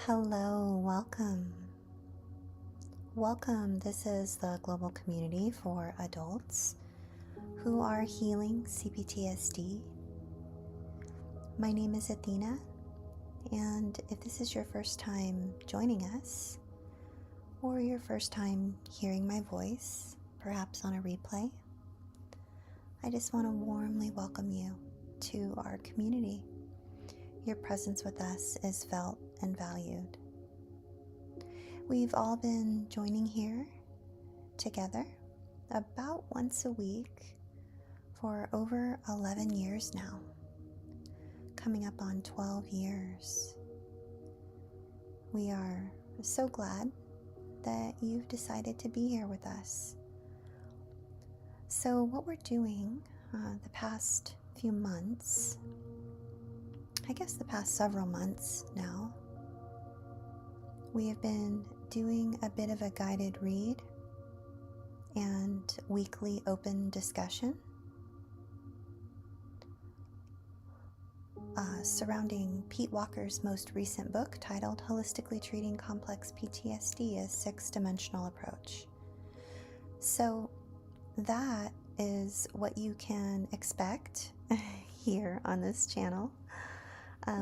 Hello, welcome. Welcome. This is the global community for adults who are healing CPTSD. My name is Athena, and if this is your first time joining us, or your first time hearing my voice, perhaps on a replay, I just want to warmly welcome you to our community. Your presence with us is felt and valued. We've all been joining here together about once a week for over 11 years now, coming up on 12 years. We are so glad that you've decided to be here with us. So what we're doing the past few months, I guess the past several months now, we have been doing a bit of a guided read and weekly open discussion surrounding Pete Walker's most recent book titled Holistically Treating Complex PTSD, a Six-Dimensional Approach. So that is what you can expect here on this channel.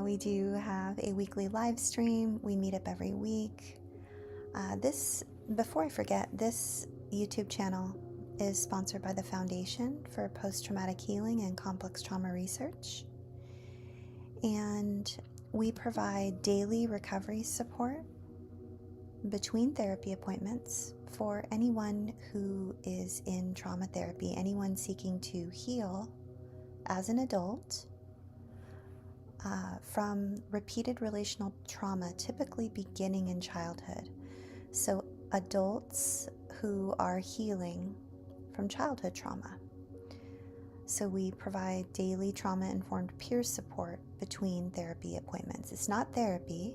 We do have a weekly live stream. We meet up every week. Before I forget, this YouTube channel is sponsored by the Foundation for Post-Traumatic Healing and Complex Trauma Research. And we provide daily recovery support between therapy appointments for anyone who is in trauma therapy, anyone seeking to heal as an adult from repeated relational trauma, typically beginning in childhood. So adults who are healing from childhood trauma. So we provide daily trauma-informed peer support between therapy appointments. It's not therapy,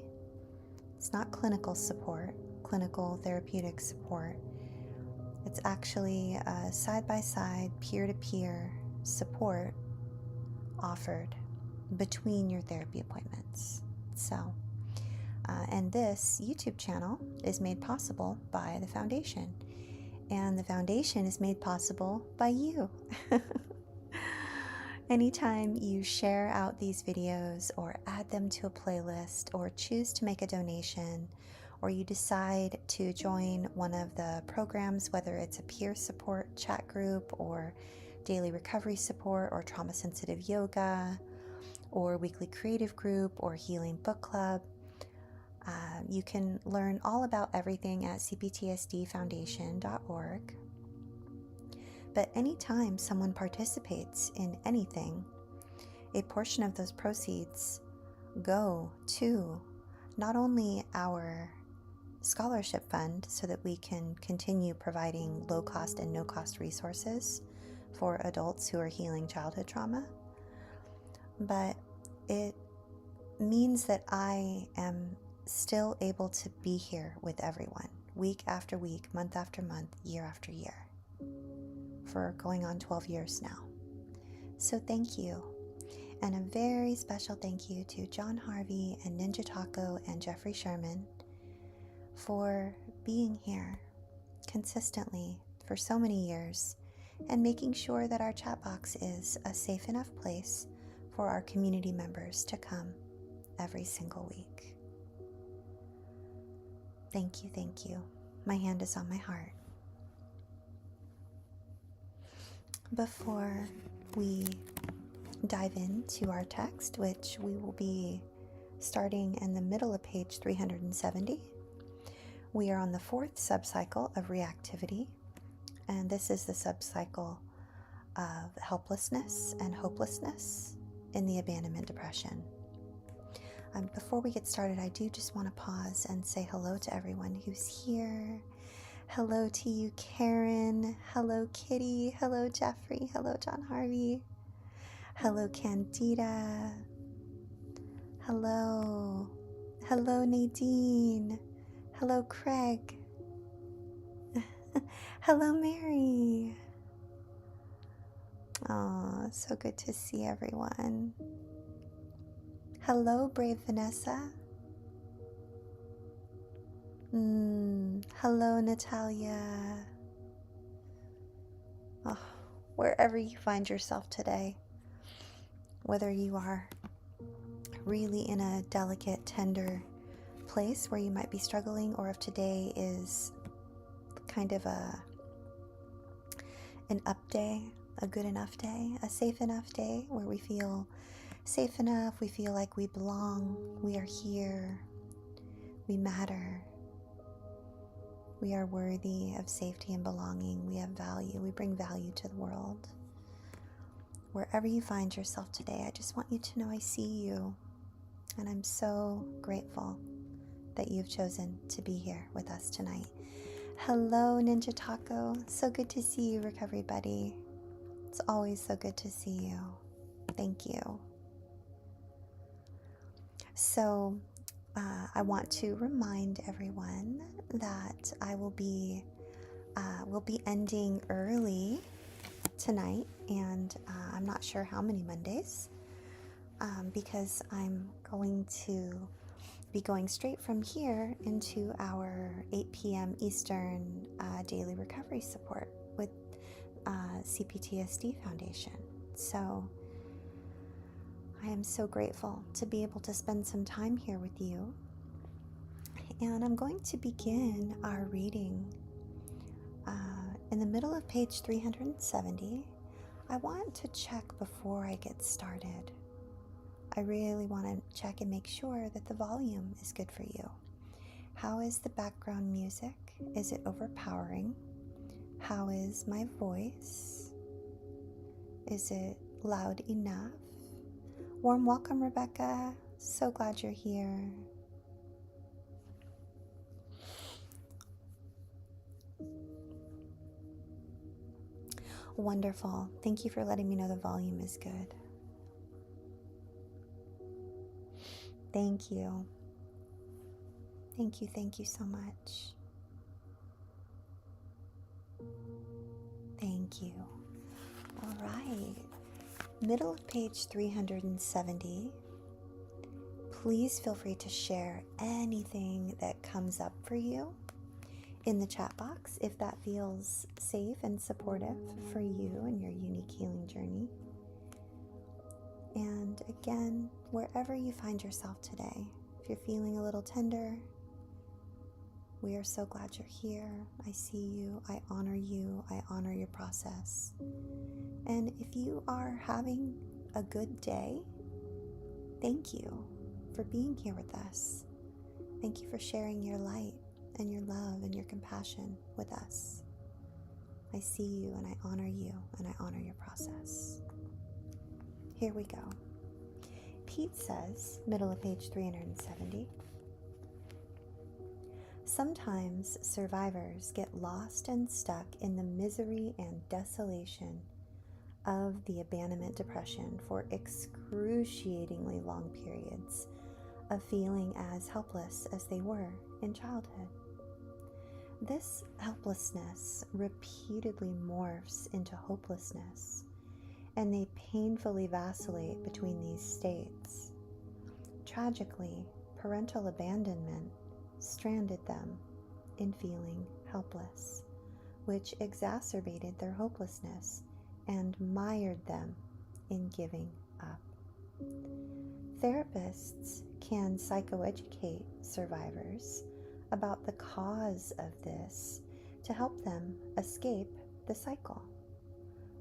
it's not clinical support, clinical therapeutic support. It's actually side-by-side, peer-to-peer support offered between your therapy appointments. So, and this YouTube channel is made possible by the Foundation. And the Foundation is made possible by you. Anytime you share out these videos or add them to a playlist or choose to make a donation, or you decide to join one of the programs, whether it's a peer support chat group or daily recovery support or trauma-sensitive yoga or weekly creative group or healing book club, you can learn all about everything at cptsdfoundation.org. But anytime someone participates in anything, a portion of those proceeds go to not only our scholarship fund so that we can continue providing low-cost and no-cost resources for adults who are healing childhood trauma, but it means that I am still able to be here with everyone, week after week, month after month, year after year, for going on 12 years now. So thank you. And a very special thank you to John Harvey and Ninja Taco and Jeffrey Sherman for being here consistently for so many years and making sure that our chat box is a safe enough place for our community members to come every single week. Thank you, thank you. My hand is on my heart. Before we dive into our text, which we will be starting in the middle of page 370, we are on the fourth subcycle of reactivity, and this is the subcycle of helplessness and hopelessness in the abandonment depression. Before we get started, I do just want to pause and say hello to everyone who's here. Hello to you, Karen. Hello, Kitty. Hello, Jeffrey. Hello, John Harvey. Hello, Candida. Hello. Hello, Nadine. Hello, Craig. Hello, Mary. Oh, so good to see everyone. Hello, brave Vanessa. Hello, Natalia. Oh, wherever you find yourself today, whether you are really in a delicate, tender place where you might be struggling, or if today is kind of an up day, a good enough day, a safe enough day where we feel safe enough, we feel like we belong, we are here, we matter, we are worthy of safety and belonging, we have value, we bring value to the world. Wherever you find yourself today, I just want you to know I see you, and I'm so grateful that you've chosen to be here with us tonight. Hello, Ninja Taco. So good to see you, Recovery Buddy. It's always so good to see you. Thank you. So, I want to remind everyone that I will be ending early tonight, and I'm not sure how many Mondays, because I'm going to be going straight from here into our 8 p.m. Eastern daily recovery support with CPTSD Foundation. So I am so grateful to be able to spend some time here with you. And I'm going to begin our reading in the middle of page 370. I want to check before I get started. I really want to check and make sure that the volume is good for you. How is the background music? Is it overpowering? How is my voice? Is it loud enough? Warm welcome, Rebecca. So glad you're here. Wonderful. Thank you for letting me know the volume is good. Thank you. Thank you so much. Thank you. All right. Middle of page 370. Please feel free to share anything that comes up for you in the chat box if that feels safe and supportive for you and your unique healing journey. And again, wherever you find yourself today, if you're feeling a little tender, we are so glad you're here. I see you. I honor you. I honor your process. And if you are having a good day, thank you for being here with us. Thank you for sharing your light and your love and your compassion with us. I see you and I honor you and I honor your process. Here we go. Pete says, middle of page 370, sometimes survivors get lost and stuck in the misery and desolation of the abandonment depression for excruciatingly long periods of feeling as helpless as they were in childhood. This helplessness repeatedly morphs into hopelessness, and they painfully vacillate between these states. Tragically, parental abandonment stranded them in feeling helpless, which exacerbated their hopelessness and mired them in giving up. Therapists can psychoeducate survivors about the cause of this to help them escape the cycle.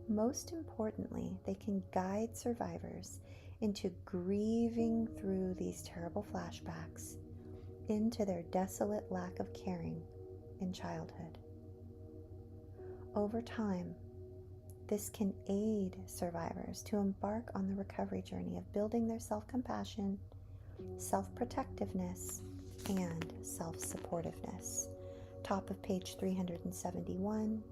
Most importantly, they can guide survivors into grieving through these terrible flashbacks into their desolate lack of caring in childhood. Over time, this can aid survivors to embark on the recovery journey of building their self-compassion, self-protectiveness, and self-supportiveness. Top of page 371.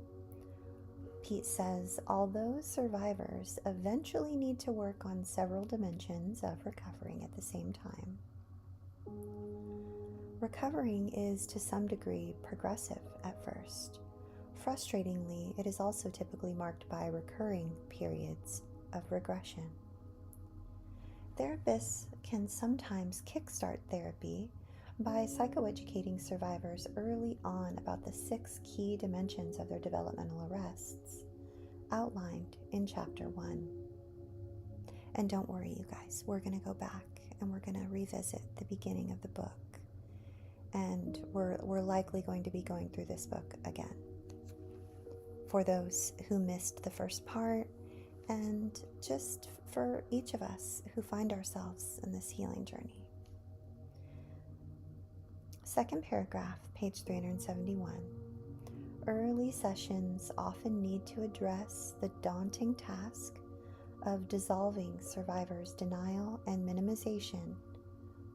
Pete says, although survivors eventually need to work on several dimensions of recovering at the same time, recovering is to some degree progressive at first. frustratingly, it is also typically marked by recurring periods of regression. Therapists can sometimes kickstart therapy by psychoeducating survivors early on about the 6 key dimensions of their developmental arrests outlined in Chapter 1. And don't worry, you guys, we're going to go back and we're going to revisit the beginning of the book. And we're likely going to be going through this book again. For those who missed the first part, and just for each of us who find ourselves in this healing journey. Second paragraph, page 371. Early sessions often need to address the daunting task of dissolving survivors' denial and minimization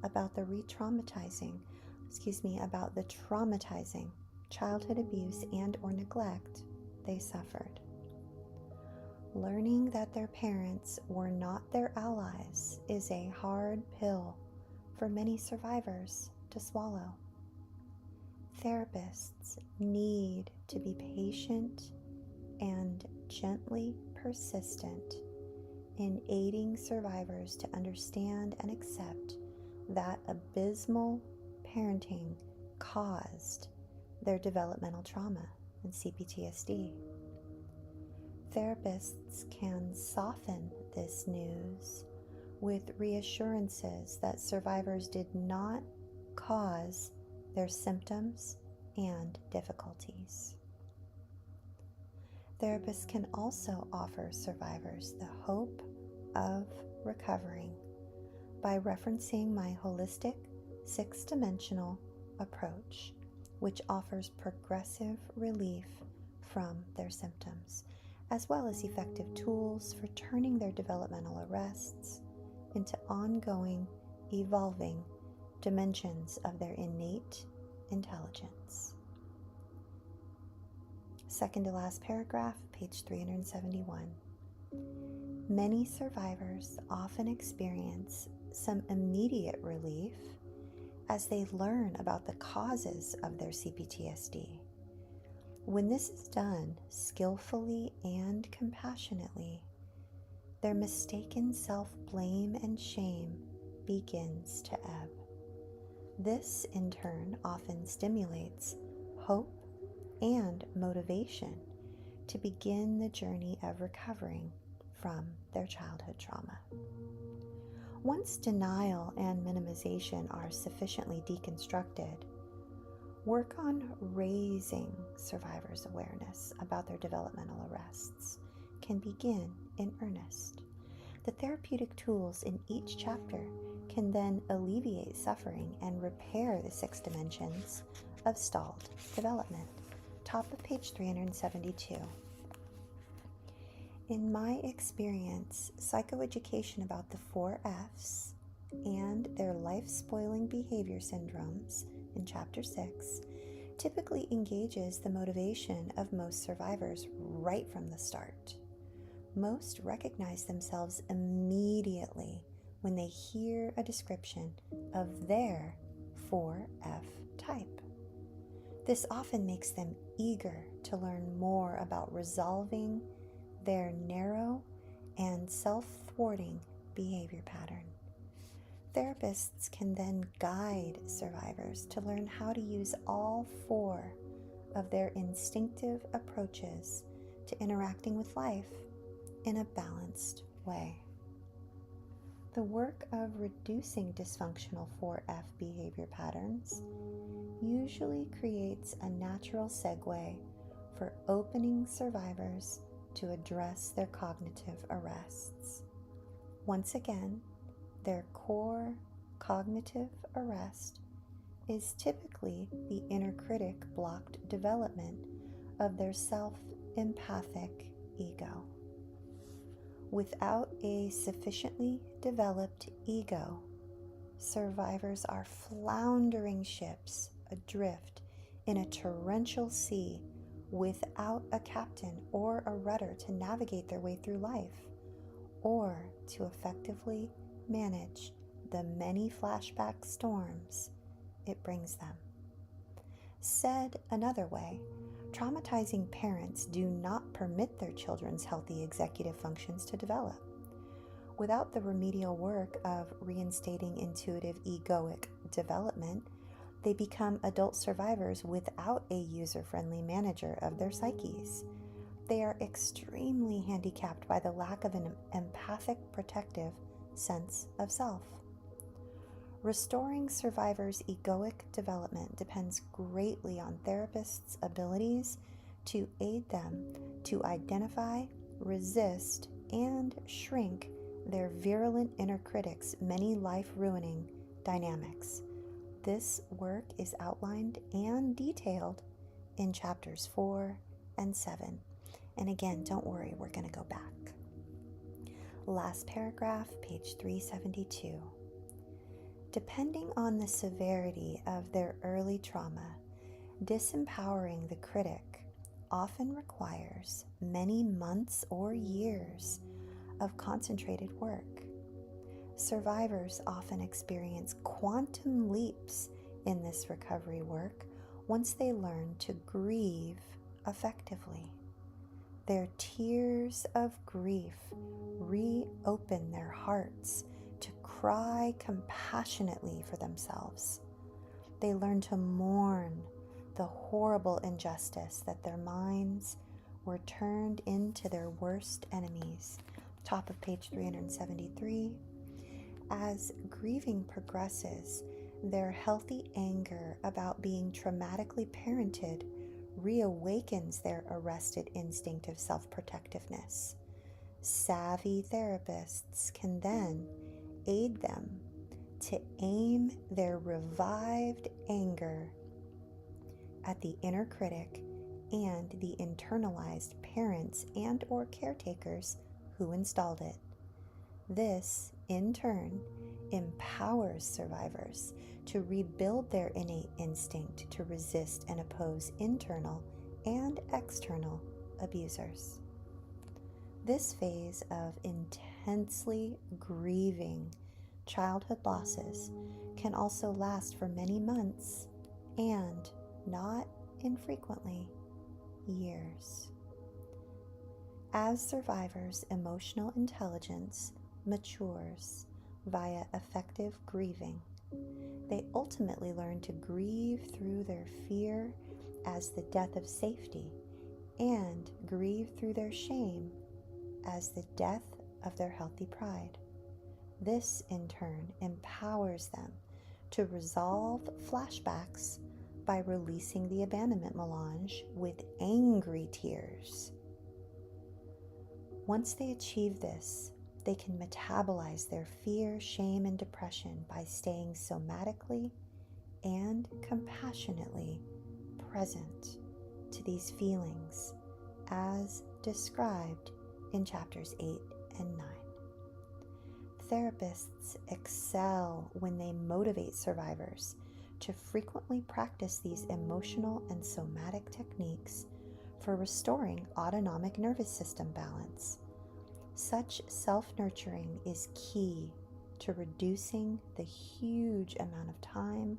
about the traumatizing childhood abuse and or neglect they suffered. Learning that their parents were not their allies is a hard pill for many survivors to swallow. Therapists need to be patient and gently persistent in aiding survivors to understand and accept that abysmal parenting caused their developmental trauma and CPTSD. Therapists can soften this news with reassurances that survivors did not cause their symptoms and difficulties. Therapists can also offer survivors the hope of recovering by referencing my holistic 6-dimensional approach, which offers progressive relief from their symptoms, as well as effective tools for turning their developmental arrests into ongoing, evolving dimensions of their innate intelligence. Second to last paragraph, page 371. Many survivors often experience some immediate relief as they learn about the causes of their CPTSD. When this is done skillfully and compassionately, their mistaken self-blame and shame begins to ebb. This, in turn, often stimulates hope and motivation to begin the journey of recovering from their childhood trauma. Once denial and minimization are sufficiently deconstructed, work on raising survivors' awareness about their developmental arrests can begin in earnest. The therapeutic tools in each chapter can then alleviate suffering and repair the 6 dimensions of stalled development. Top of page 372. In my experience, psychoeducation about the 4 F's and their life-spoiling behavior syndromes in Chapter 6 typically engages the motivation of most survivors right from the start. Most recognize themselves immediately when they hear a description of their 4F type. This often makes them eager to learn more about resolving their narrow and self-thwarting behavior pattern. Therapists can then guide survivors to learn how to use all 4 of their instinctive approaches to interacting with life in a balanced way. The work of reducing dysfunctional 4F behavior patterns usually creates a natural segue for opening survivors to address their cognitive arrests. Once again, their core cognitive arrest is typically the inner critic blocked development of their self-empathic ego. Without a sufficiently developed ego, survivors are floundering ships adrift in a torrential sea without a captain or a rudder to navigate their way through life, or to effectively manage the many flashback storms it brings them. Said another way, Traumatizing parents do not permit their children's healthy executive functions to develop. Without the remedial work of reinstating intuitive egoic development, they become adult survivors without a user-friendly manager of their psyches. They are extremely handicapped by the lack of an empathic, protective sense of self. Restoring survivors' egoic development depends greatly on therapists' abilities to aid them to identify, resist, and shrink their virulent inner critics' many life-ruining dynamics. This work is outlined and detailed in chapters 4 and 7. And again, don't worry, we're going to go back. Last paragraph, page 372. Depending on the severity of their early trauma, disempowering the critic often requires many months or years of concentrated work. Survivors often experience quantum leaps in this recovery work once they learn to grieve effectively. Their tears of grief reopen their hearts to cry compassionately for themselves. They learn to mourn the horrible injustice that their minds were turned into their worst enemies. Top of page 373. As grieving progresses, their healthy anger about being traumatically parented reawakens their arrested instinct of self-protectiveness. Savvy therapists can then aid them to aim their revived anger at the inner critic and the internalized parents and or caretakers who installed it. This, in turn, empowers survivors to rebuild their innate instinct to resist and oppose internal and external abusers. This phase of intensely grieving childhood losses can also last for many months and, not infrequently, years. As survivors' emotional intelligence matures via effective grieving, they ultimately learn to grieve through their fear as the death of safety and grieve through their shame as the death of their healthy pride. This, in turn, empowers them to resolve flashbacks by releasing the abandonment melange with angry tears. Once they achieve this, they can metabolize their fear, shame, and depression by staying somatically and compassionately present to these feelings as described in chapters 8 and 9. Therapists excel when they motivate survivors to frequently practice these emotional and somatic techniques for restoring autonomic nervous system balance. Such self-nurturing is key to reducing the huge amount of time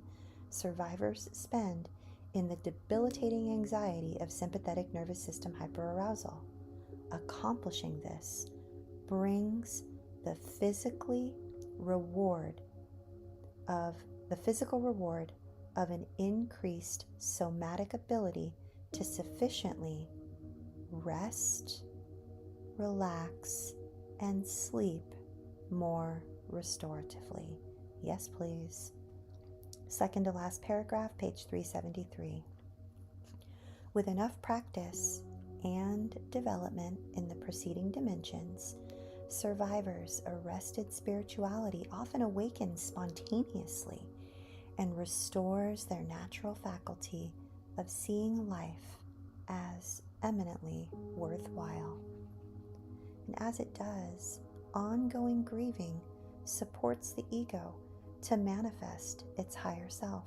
survivors spend in the debilitating anxiety of sympathetic nervous system hyperarousal. Accomplishing this brings the physical reward of an increased somatic ability to sufficiently rest, relax, and sleep more restoratively. Yes, please. Second to last paragraph, page 373. With enough practice and development in the preceding dimensions, survivors' arrested spirituality often awakens spontaneously and restores their natural faculty of seeing life as eminently worthwhile. And as it does, ongoing grieving supports the ego to manifest its higher self.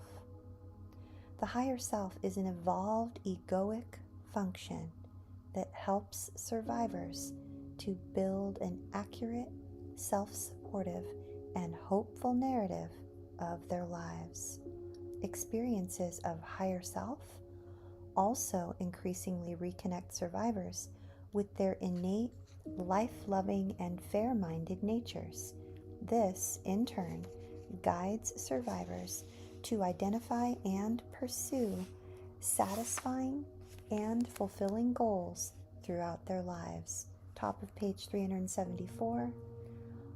The higher self is an evolved egoic function that helps survivors to build an accurate, self-supportive, and hopeful narrative of their lives. Experiences of higher self also increasingly reconnect survivors with their innate, life-loving, and fair-minded natures. This, in turn, guides survivors to identify and pursue satisfying and fulfilling goals throughout their lives. Top of page 374.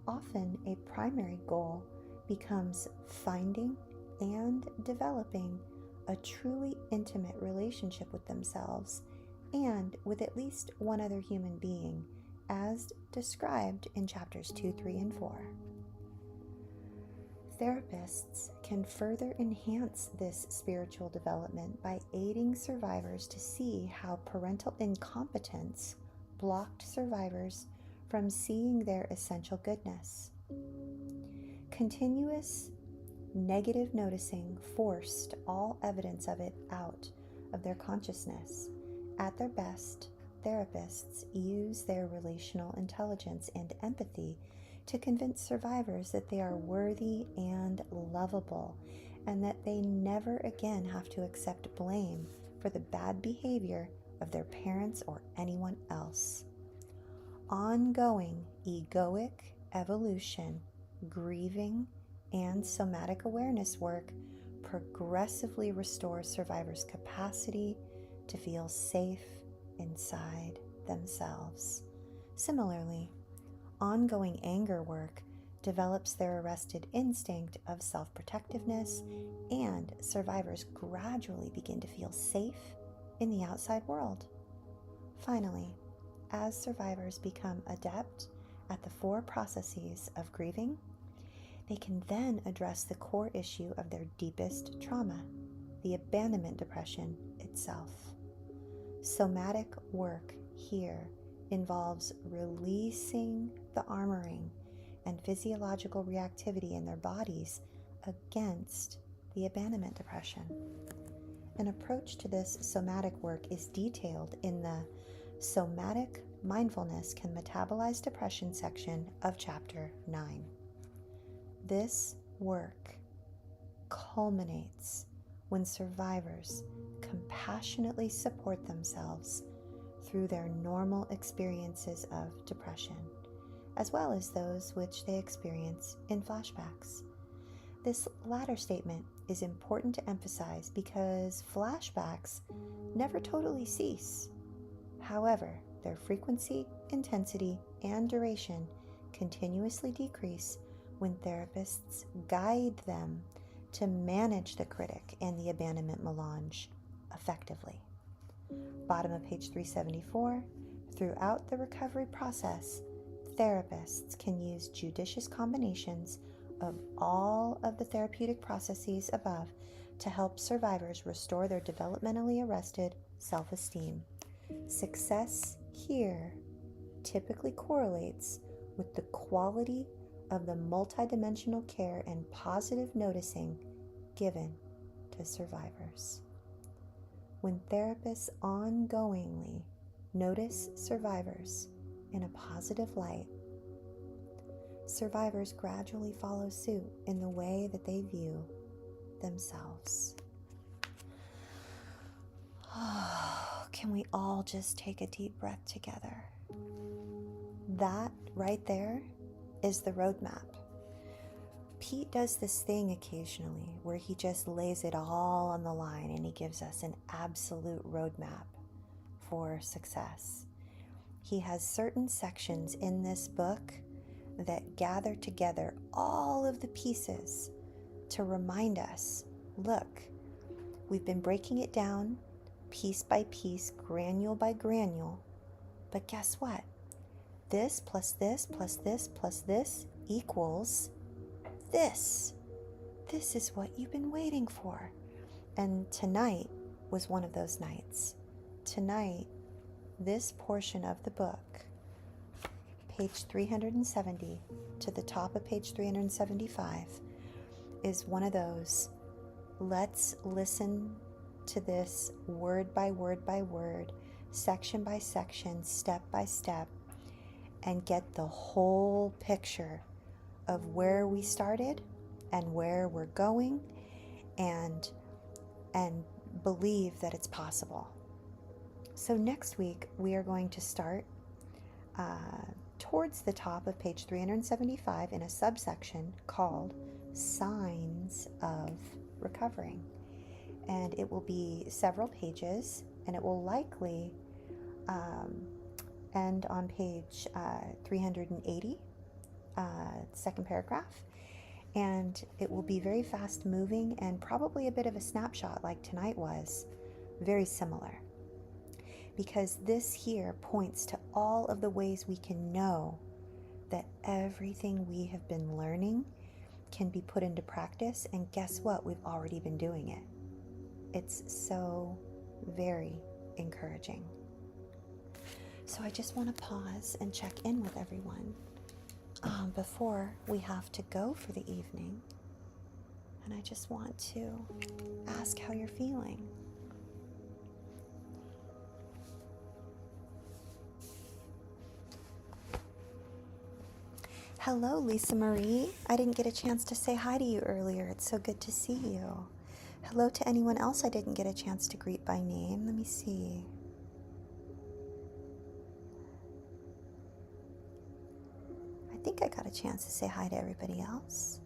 Often a primary goal becomes finding and developing a truly intimate relationship with themselves and with at least one other human being, as described in chapters 2, 3, and 4. Therapists can further enhance this spiritual development by aiding survivors to see how parental incompetence blocked survivors from seeing their essential goodness. Continuous negative noticing forced all evidence of it out of their consciousness. At their best, therapists use their relational intelligence and empathy to convince survivors that they are worthy and lovable, and that they never again have to accept blame for the bad behavior of their parents or anyone else. Ongoing egoic evolution, grieving, and somatic awareness work progressively restores survivors' capacity to feel safe inside themselves. Similarly, ongoing anger work develops their arrested instinct of self-protectiveness, and survivors gradually begin to feel safe in the outside world. Finally, as survivors become adept at the 4 processes of grieving, they can then address the core issue of their deepest trauma, the abandonment depression itself. Somatic work here involves releasing the armoring and physiological reactivity in their bodies against the abandonment depression. An approach to this somatic work is detailed in the Somatic Mindfulness Can Metabolize Depression section of Chapter 9. This work culminates when survivors compassionately support themselves through their normal experiences of depression, as well as those which they experience in flashbacks. This latter statement is important to emphasize because flashbacks never totally cease. However, their frequency, intensity, and duration continuously decrease when therapists guide them to manage the critic and the abandonment melange effectively. Bottom of page 374. Throughout the recovery process, therapists can use judicious combinations of all of the therapeutic processes above to help survivors restore their developmentally arrested self-esteem. Success here typically correlates with the quality of the multidimensional care and positive noticing given to survivors. When therapists ongoingly notice survivors in a positive light, survivors gradually follow suit in the way that they view themselves. Can we all just take a deep breath together? That right there is the roadmap. Pete does this thing occasionally where he just lays it all on the line and he gives us an absolute roadmap for success. He has certain sections in this book that gather together all of the pieces to remind us, look, we've been breaking it down piece by piece, granule by granule, but guess what? This plus this plus this plus this equals this. This is what you've been waiting for. And tonight was one of those nights. Tonight, this portion of the book, page 370 to the top of page 375, is one of those, let's listen to this word by word by word, section by section, step by step, and get the whole picture of where we started and where we're going, and believe that it's possible. So next week, we are going to start towards the top of page 375 in a subsection called Signs of Recovering. And it will be several pages, and it will likely end on page 380, second paragraph. And it will be very fast moving and probably a bit of a snapshot like tonight was, very similar. Because this here points to all of the ways we can know that everything we have been learning can be put into practice. And guess what? We've already been doing it. It's so very encouraging. So I just want to pause and check in with everyone before we have to go for the evening. And I just want to ask how you're feeling. Hello, Lisa Marie. I didn't get a chance to say hi to you earlier. It's so good to see you. Hello to anyone else I didn't get a chance to greet by name. Let me see. I think I got a chance to say hi to everybody else.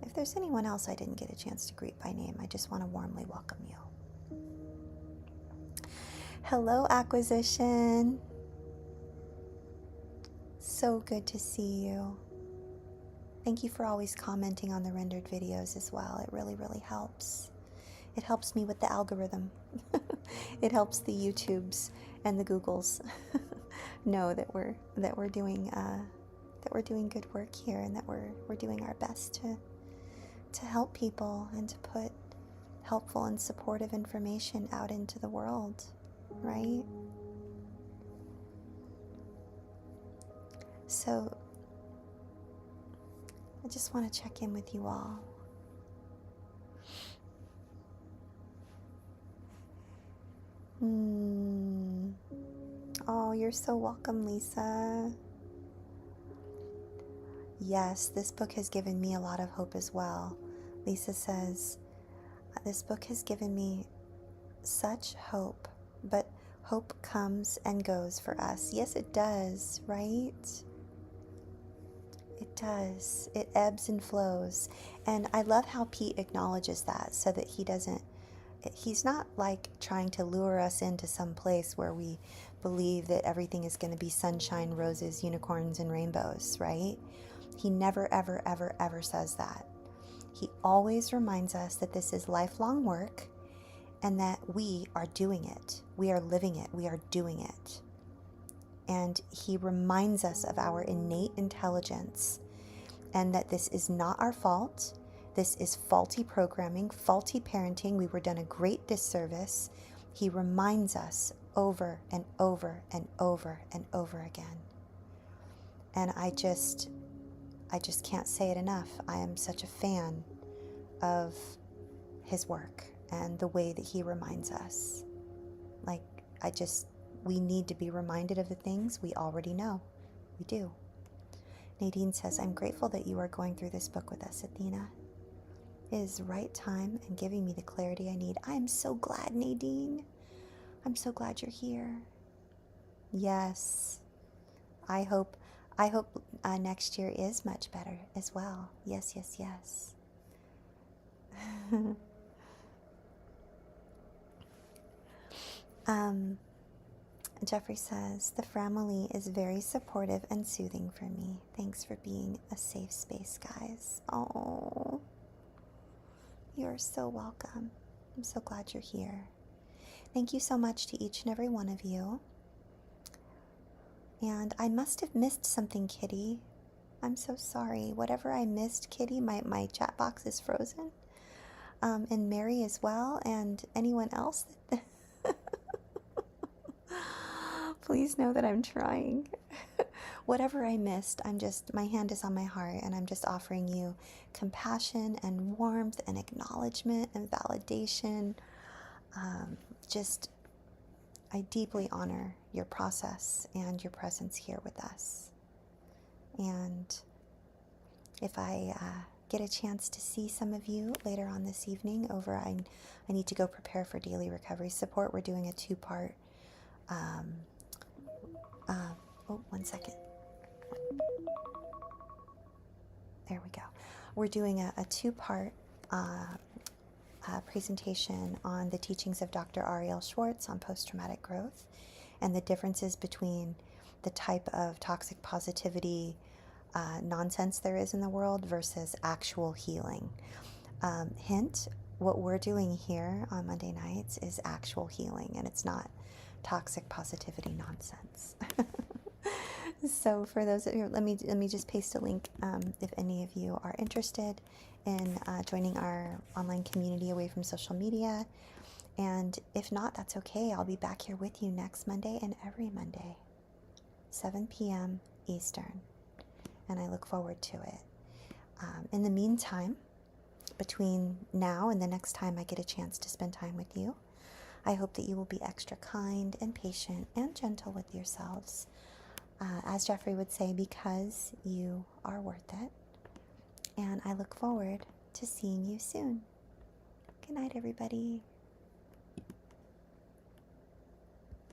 If there's anyone else I didn't get a chance to greet by name, I just want to warmly welcome you. Hello, Acquisition. So good to see you. Thank you for always commenting on the rendered videos as well. It really, really helps. It helps me with the algorithm. It helps the YouTubes and the Googles know that we're doing good work here, and that we're doing our best to help people and to put helpful and supportive information out into the world, right? So I just want to check in with you all. Oh, you're so welcome, Lisa. Yes, this book has given me a lot of hope as well. Lisa says, this book has given me such hope, but hope comes and goes for us. Yes, it does, right? It does. It ebbs and flows. And I love how Pete acknowledges that, so that he's not like trying to lure us into some place where we believe that everything is going to be sunshine, roses, unicorns, and rainbows, right? He never, ever, ever, ever says that. He always reminds us that this is lifelong work and that we are doing it. We are living it. We are doing it. And he reminds us of our innate intelligence and that this is not our fault. This is faulty programming, faulty parenting. We were done a great disservice. He reminds us over and over and over and over again. And I just can't say it enough. I am such a fan of his work and the way that he reminds us. Like, we need to be reminded of the things we already know. We do. Nadine says, I'm grateful that you are going through this book with us, Athena. It is the right time and giving me the clarity I need. I am so glad, Nadine. I'm so glad you're here. Yes. I hope next year is much better as well. Yes, yes, yes. Jeffrey says, the family is very supportive and soothing for me. Thanks for being a safe space, guys. Oh, you're so welcome. I'm so glad you're here. Thank you so much to each and every one of you. And I must have missed something, Kitty. I'm so sorry. Whatever I missed, Kitty, my chat box is frozen. And Mary as well, and anyone else. Please know that I'm trying. Whatever I missed, my hand is on my heart, and I'm just offering you compassion and warmth and acknowledgement and validation. I deeply honor your process and your presence here with us. And if I get a chance to see some of you later on this evening over, I need to go prepare for daily recovery support. We're doing a two-part, oh, 1 second. There we go. We're doing a two-part presentation on the teachings of Dr. Ariel Schwartz on post-traumatic growth and the differences between the type of toxic positivity nonsense there is in the world versus actual healing. Hint, what we're doing here on Monday nights is actual healing, and it's not toxic positivity nonsense. So for those of you, let me just paste a link if any of you are interested in joining our online community away from social media. And if not, that's okay. I'll be back here with you next Monday and every Monday, 7 p.m. Eastern. And I look forward to it. In the meantime, between now and the next time I get a chance to spend time with you, I hope that you will be extra kind and patient and gentle with yourselves. As Jeffrey would say, because you are worth it. And I look forward to seeing you soon. Good night, everybody.